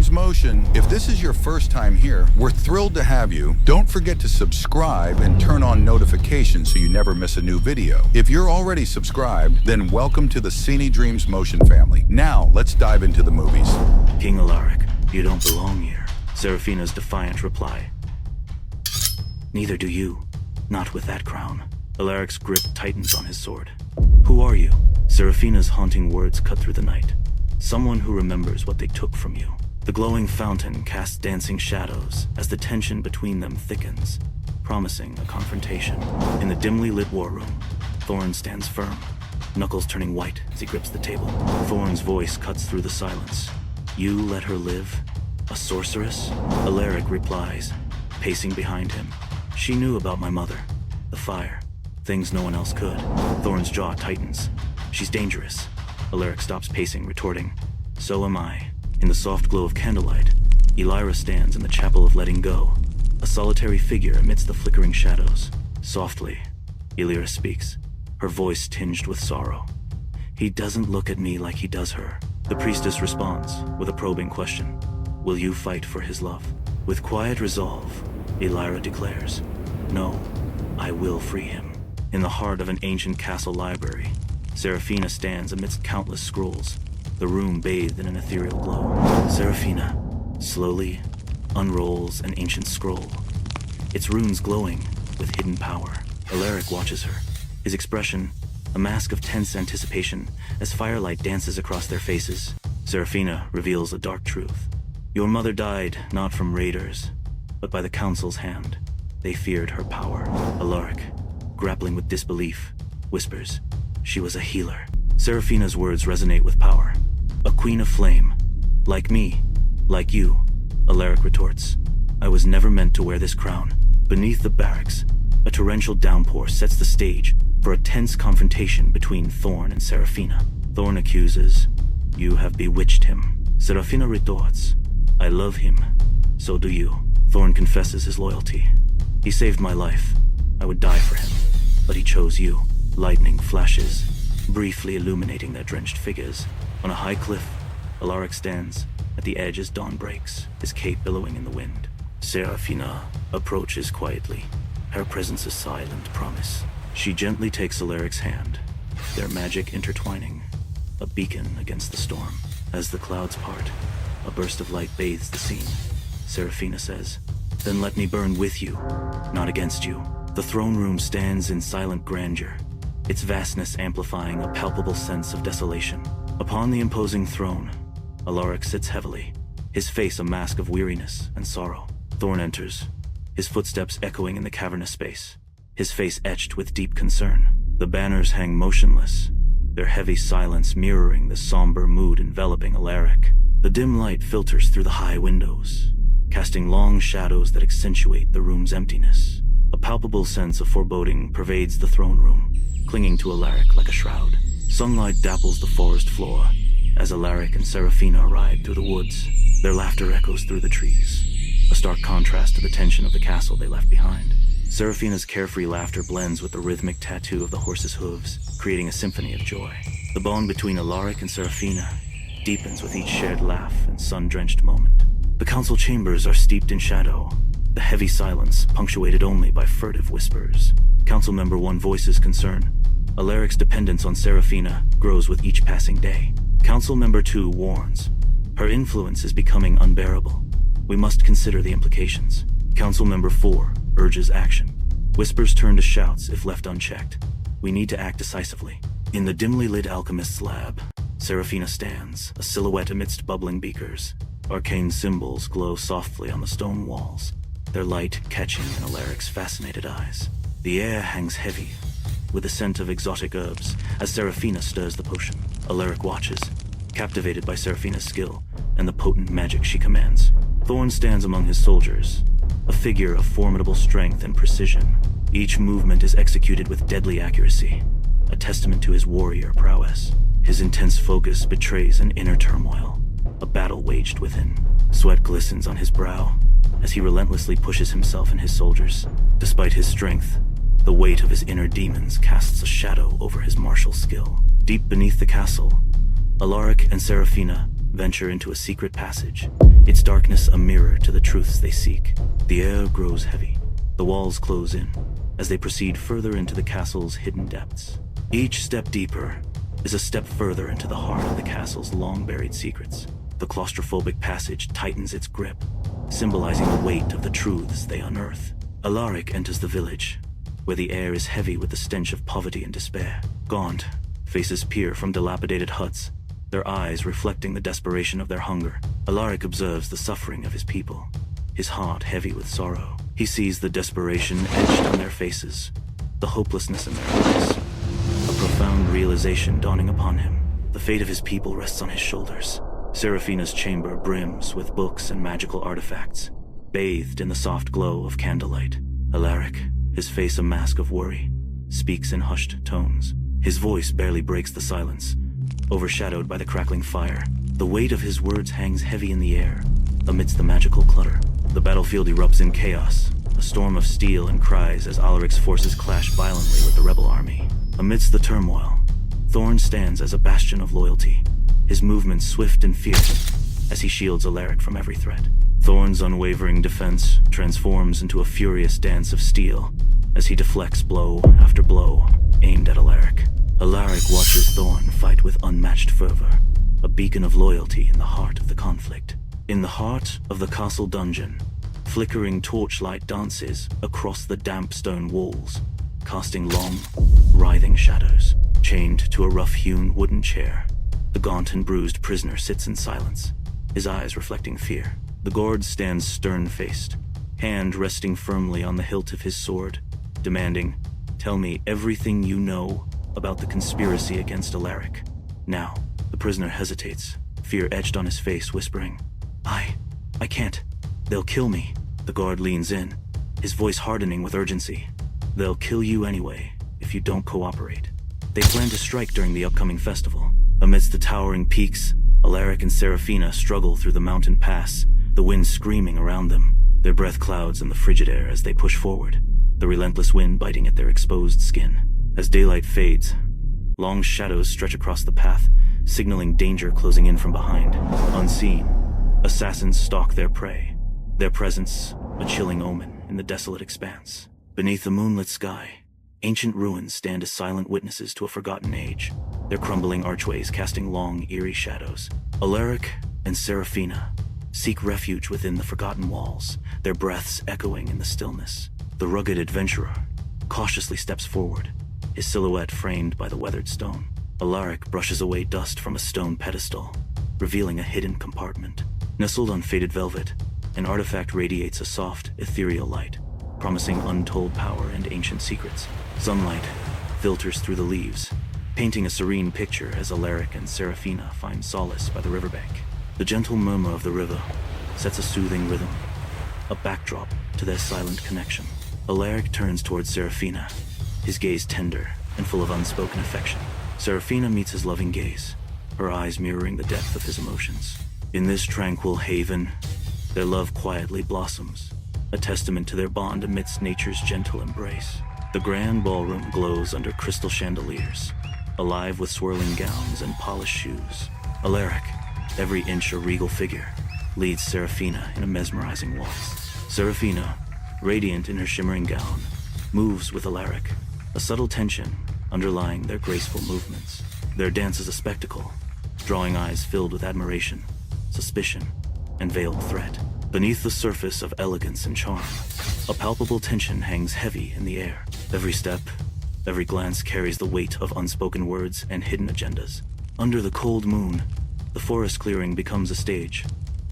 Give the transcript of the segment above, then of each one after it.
Dreams Motion. If this is your first time here, we're thrilled to have you. Don't forget to subscribe and turn on notifications so you never miss a new video. If you're already subscribed, then welcome to the Cine Dreams Motion family. Now, let's dive into the movies. King Alaric, you don't belong here. Seraphina's defiant reply. Neither do you. Not with that crown. Alaric's grip tightens on his sword. Who are you? Seraphina's haunting words cut through the night. Someone who remembers what they took from you. The glowing fountain casts dancing shadows as the tension between them thickens, promising a confrontation. In the dimly lit war room, Thorne stands firm, knuckles turning white as he grips the table. Thorne's voice cuts through the silence. You let her live? A sorceress? Alaric replies, pacing behind him. She knew about my mother, the fire, things no one else could. Thorne's jaw tightens. She's dangerous. Alaric stops pacing, retorting, so am I. In the soft glow of candlelight, Elira stands in the chapel of letting go, a solitary figure amidst the flickering shadows. Softly, Elira speaks, her voice tinged with sorrow. He doesn't look at me like he does her. The priestess responds with a probing question. Will you fight for his love? With quiet resolve, Elira declares, no, I will free him. In the heart of an ancient castle library, Seraphina stands amidst countless scrolls, the room bathed in an ethereal glow. Seraphina slowly unrolls an ancient scroll, its runes glowing with hidden power. Alaric watches her, his expression a mask of tense anticipation as firelight dances across their faces. Seraphina reveals a dark truth. Your mother died not from raiders, but by the council's hand. They feared her power. Alaric, grappling with disbelief, whispers, she was a healer. Seraphina's words resonate with power. A queen of flame. Like me. Like you. Alaric retorts. I was never meant to wear this crown. Beneath the barracks, a torrential downpour sets the stage for a tense confrontation between Thorne and Seraphina. Thorne accuses, you have bewitched him. Seraphina retorts, I love him. So do you. Thorne confesses his loyalty. He saved my life. I would die for him. But he chose you. Lightning flashes, briefly illuminating their drenched figures. On a high cliff, Alaric stands at the edge as dawn breaks, his cape billowing in the wind. Seraphina approaches quietly, her presence a silent promise. She gently takes Alaric's hand, their magic intertwining, a beacon against the storm. As the clouds part, a burst of light bathes the scene. Seraphina says, then let me burn with you, not against you. The throne room stands in silent grandeur, its vastness amplifying a palpable sense of desolation. Upon the imposing throne, Alaric sits heavily, his face a mask of weariness and sorrow. Thorne enters, his footsteps echoing in the cavernous space, his face etched with deep concern. The banners hang motionless, their heavy silence mirroring the somber mood enveloping Alaric. The dim light filters through the high windows, casting long shadows that accentuate the room's emptiness. A palpable sense of foreboding pervades the throne room, clinging to Alaric like a shroud. Sunlight dapples the forest floor as Alaric and Seraphina ride through the woods. Their laughter echoes through the trees, a stark contrast to the tension of the castle they left behind. Seraphina's carefree laughter blends with the rhythmic tattoo of the horse's hooves, creating a symphony of joy. The bond between Alaric and Seraphina deepens with each shared laugh and sun-drenched moment. The council chambers are steeped in shadow, the heavy silence punctuated only by furtive whispers. Council Member 1 voices concern. Alaric's dependence on Seraphina grows with each passing day. Council Member 2 warns. Her influence is becoming unbearable. We must consider the implications. Council Member 4 urges action. Whispers turn to shouts if left unchecked. We need to act decisively. In the dimly lit alchemist's lab, Seraphina stands, a silhouette amidst bubbling beakers. Arcane symbols glow softly on the stone walls, their light catching in Alaric's fascinated eyes. The air hangs heavy, with the scent of exotic herbs, as Seraphina stirs the potion. Alaric watches, captivated by Seraphina's skill and the potent magic she commands. Thorne stands among his soldiers, a figure of formidable strength and precision. Each movement is executed with deadly accuracy, a testament to his warrior prowess. His intense focus betrays an inner turmoil, a battle waged within. Sweat glistens on his brow as he relentlessly pushes himself and his soldiers. Despite his strength, the weight of his inner demons casts a shadow over his martial skill. Deep beneath the castle, Alaric and Seraphina venture into a secret passage, its darkness a mirror to the truths they seek. The air grows heavy. The walls close in as they proceed further into the castle's hidden depths. Each step deeper is a step further into the heart of the castle's long-buried secrets. The claustrophobic passage tightens its grip, symbolizing the weight of the truths they unearth. Alaric enters the village, where the air is heavy with the stench of poverty and despair. Gaunt faces peer from dilapidated huts, their eyes reflecting the desperation of their hunger. Alaric observes the suffering of his people, his heart heavy with sorrow. He sees the desperation etched on their faces, the hopelessness in their eyes. A profound realization dawning upon him. The fate of his people rests on his shoulders. Seraphina's chamber brims with books and magical artifacts, bathed in the soft glow of candlelight. Alaric, his face a mask of worry, speaks in hushed tones. His voice barely breaks the silence, overshadowed by the crackling fire. The weight of his words hangs heavy in the air, amidst the magical clutter. The battlefield erupts in chaos, a storm of steel and cries as Alaric's forces clash violently with the rebel army. Amidst the turmoil, Thorne stands as a bastion of loyalty, his movements swift and fierce as he shields Alaric from every threat. Thorne's unwavering defense transforms into a furious dance of steel as he deflects blow after blow aimed at Alaric. Alaric watches Thorne fight with unmatched fervor, a beacon of loyalty in the heart of the conflict. In the heart of the castle dungeon, flickering torchlight dances across the damp stone walls, casting long, writhing shadows. Chained to a rough-hewn wooden chair, the gaunt and bruised prisoner sits in silence, his eyes reflecting fear. The guard stands stern-faced, hand resting firmly on the hilt of his sword, demanding, "Tell me everything you know about the conspiracy against Alaric." Now, the prisoner hesitates, fear etched on his face, whispering, I can't. They'll kill me." The guard leans in, his voice hardening with urgency. "They'll kill you anyway, if you don't cooperate. They plan to strike during the upcoming festival." Amidst the towering peaks, Alaric and Seraphina struggle through the mountain pass, the wind screaming around them, their breath clouds in the frigid air as they push forward, the relentless wind biting at their exposed skin. As daylight fades, long shadows stretch across the path, signaling danger closing in from behind. Unseen, assassins stalk their prey, their presence a chilling omen in the desolate expanse. Beneath the moonlit sky, ancient ruins stand as silent witnesses to a forgotten age, their crumbling archways casting long, eerie shadows. Alaric and Seraphina seek refuge within the forgotten walls, their breaths echoing in the stillness. The rugged adventurer cautiously steps forward, his silhouette framed by the weathered stone. Alaric brushes away dust from a stone pedestal, revealing a hidden compartment. Nestled on faded velvet, an artifact radiates a soft, ethereal light, promising untold power and ancient secrets. Sunlight filters through the leaves, painting a serene picture as Alaric and Seraphina find solace by the riverbank. The gentle murmur of the river sets a soothing rhythm, a backdrop to their silent connection. Alaric turns towards Seraphina, his gaze tender and full of unspoken affection. Seraphina meets his loving gaze, her eyes mirroring the depth of his emotions. In this tranquil haven, their love quietly blossoms, a testament to their bond amidst nature's gentle embrace. The grand ballroom glows under crystal chandeliers, alive with swirling gowns and polished shoes. Alaric, every inch a regal figure, leads Seraphina in a mesmerizing waltz. Seraphina, radiant in her shimmering gown, moves with Alaric, a subtle tension underlying their graceful movements. Their dance is a spectacle, drawing eyes filled with admiration, suspicion, and veiled threat. Beneath the surface of elegance and charm, a palpable tension hangs heavy in the air. Every step, every glance carries the weight of unspoken words and hidden agendas. Under the cold moon, the forest clearing becomes a stage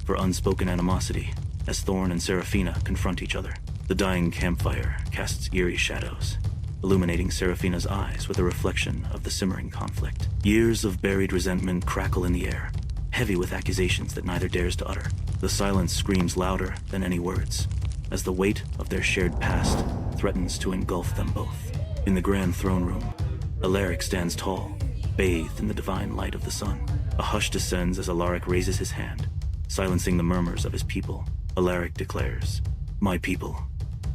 for unspoken animosity as Thorne and Seraphina confront each other. The dying campfire casts eerie shadows, illuminating Seraphina's eyes with a reflection of the simmering conflict. Years of buried resentment crackle in the air, heavy with accusations that neither dares to utter. The silence screams louder than any words, as the weight of their shared past threatens to engulf them both. In the grand throne room, Alaric stands tall, bathed in the divine light of the sun. A hush descends as Alaric raises his hand, silencing the murmurs of his people. Alaric declares, "My people,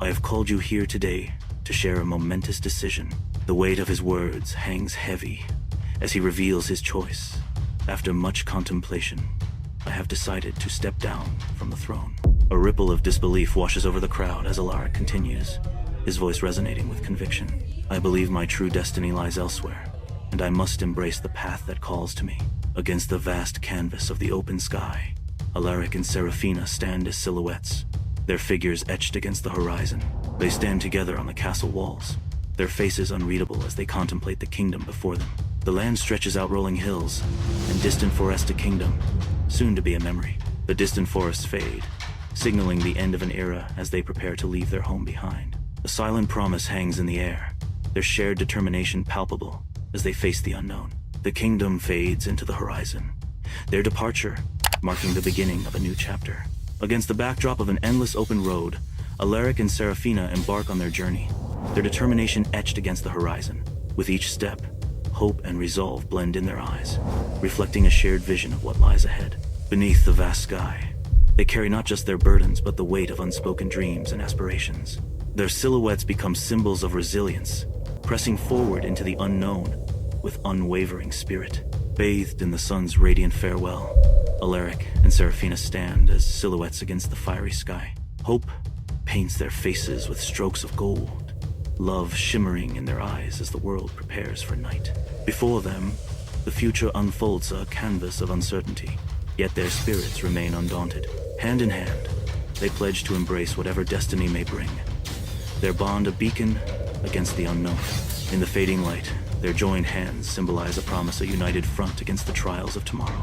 I have called you here today to share a momentous decision." The weight of his words hangs heavy as he reveals his choice. After much contemplation, I have decided to step down from the throne. A ripple of disbelief washes over the crowd as Alaric continues, his voice resonating with conviction. I believe my true destiny lies elsewhere, and I must embrace the path that calls to me. Against the vast canvas of the open sky, Alaric and Seraphina stand as silhouettes, their figures etched against the horizon. They stand together on the castle walls, their faces unreadable as they contemplate the kingdom before them. The land stretches out rolling hills and distant forested kingdom, soon to be a memory. The distant forests fade, signaling the end of an era as they prepare to leave their home behind. A silent promise hangs in the air, their shared determination palpable as they face the unknown. The kingdom fades into the horizon, their departure marking the beginning of a new chapter. Against the backdrop of an endless open road, Alaric and Seraphina embark on their journey, their determination etched against the horizon. With each step, hope and resolve blend in their eyes, reflecting a shared vision of what lies ahead. Beneath the vast sky, they carry not just their burdens but the weight of unspoken dreams and aspirations. Their silhouettes become symbols of resilience, pressing forward into the unknown with unwavering spirit. Bathed in the sun's radiant farewell, Alaric and Seraphina stand as silhouettes against the fiery sky. Hope paints their faces with strokes of gold, love shimmering in their eyes as the world prepares for night. Before them, the future unfolds a canvas of uncertainty, yet their spirits remain undaunted. Hand in hand, they pledge to embrace whatever destiny may bring, their bond a beacon against the unknown. In the fading light, their joined hands symbolize a promise, a united front against the trials of tomorrow.